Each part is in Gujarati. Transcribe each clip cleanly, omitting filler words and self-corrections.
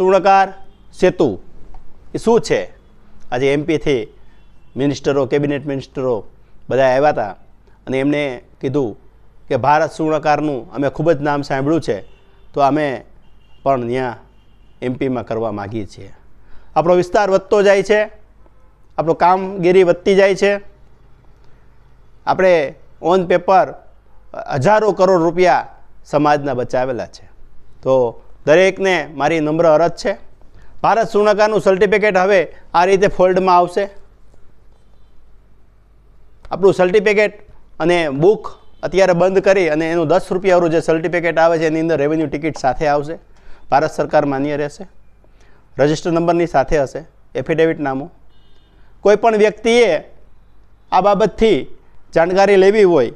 સુવર્ણકાર સેતુ એ શું છે? આજે એમપીથી મિનિસ્ટરો, કેબિનેટ મિનિસ્ટરો બધા આવ્યા હતા અને એમણે કીધું કે ભારત સુવર્ણકારનું અમે ખૂબ જ નામ સાંભળ્યું છે, તો અમે પણ ત્યાં એમપીમાં કરવા માગીએ છીએ. આપણો વિસ્તાર વધતો જાય છે, આપણો કામગીરી વધતી જાય છે. આપણે ઓન પેપર હજારો કરોડ રૂપિયા સમાજના બચાવેલા છે. તો દરેકને મારી નમ્ર અરજ છે, ભારત સુવર્ણકારનું સર્ટિફિકેટ હવે આ રીતે ફોલ્ડમાં આવશે. આપણું સર્ટિફિકેટ અને બુક અત્યારે બંધ કરી અને એનું 10 રૂપિયાવાળું જે સર્ટિફિકેટ આવે છે એની અંદર રેવન્યુ ટિકિટ સાથે આવશે. ભારત સરકાર માન્ય રહેશે, રજિસ્ટર નંબરની સાથે હશે, એફિડેવિટ નામું. કોઈ પણ વ્યક્તિએ આ બાબતથી જાણકારી લેવી હોય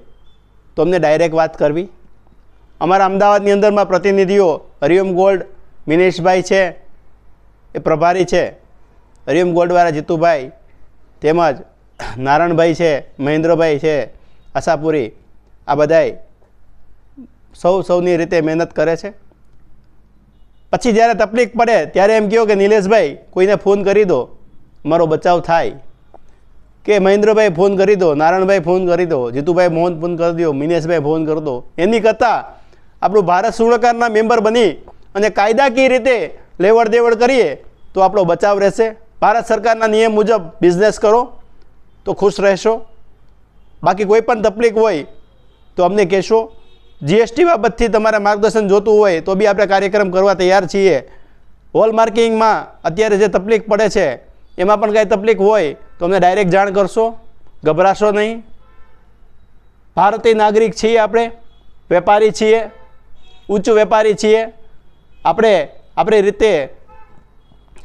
તો અમને ડાયરેક્ટ વાત કરવી. અમારા અમદાવાદની અંદરમાં પ્રતિનિધિઓ હરિઓમ ગોલ્ડ મિનેશભાઈ છે, એ પ્રભારી છે. હરિઓમ ગોલ્ડવાળા જીતુભાઈ તેમજ નારાયણભાઈ છે, મહેન્દ્રભાઈ છે, આશાપુરી, આ બધાય સૌની રીતે મહેનત કરે છે. પછી જ્યારે તકલીફ પડે ત્યારે એમ કહો કે નિલેશભાઈ કોઈને ફોન કરી દો, મારો બચાવ થાય. કે મહેન્દ્રભાઈ ફોન કરી દો, નારાયણભાઈ ફોન કરી દો, જીતુભાઈ મોહન ફોન કરી દો, મિનેશભાઈ ફોન કરી દો. એની કરતાં આપણું ભારત સુવર્ણકારના મેમ્બર બની અને કાયદાકીય રીતે લેવડ દેવડ કરીએ તો આપણો બચાવ રહેશે. ભારત સરકારના નિયમ મુજબ બિઝનેસ કરો તો ખુશ રહેશો. બાકી કોઈ પણ તકલીફ હોય તો અમને કહેશો. જીએસટી બાબતથી તમારે માર્ગદર્શન જોતું હોય તો બી આપણે કાર્યક્રમ કરવા તૈયાર છીએ. હોલમાર્કિંગમાં અત્યારે જે તકલીફ પડે છે એમાં પણ કાંઈ તકલીફ હોય તો અમને ડાયરેક્ટ જાણ કરશો, ગભરાશો નહીં. ભારતીય નાગરિક છીએ, આપણે વેપારી છીએ, ઉચ્ચ વેપારી છીએ. આપણે આપણી રીતે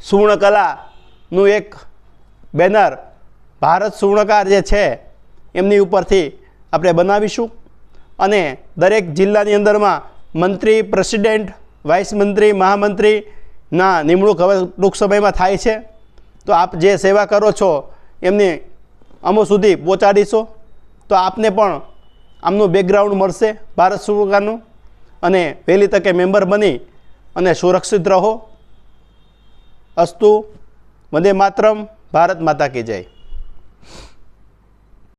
સુવર્ણકલાનું એક બેનર ભારત સુવર્ણકાર જે છે એમની ઉપરથી આપણે બનાવીશું અને દરેક જિલ્લાની અંદરમાં મંત્રી, પ્રેસિડેન્ટ, વાઇસ મંત્રી, મહામંત્રીના નિમણૂક હવે ટૂંક સમયમાં થાય છે. તો આપ જે સેવા કરો છો એમની અમો સુધી પહોંચાડીશો તો આપને પણ આમનું બેકગ્રાઉન્ડ મળશે ભારત સુવર્ણકારનું અને વહેલી તકે મેમ્બર બની અને સુરક્ષિત રહો. અસ્તુ. વંદે માતરમ. ભારત માતા કી જય.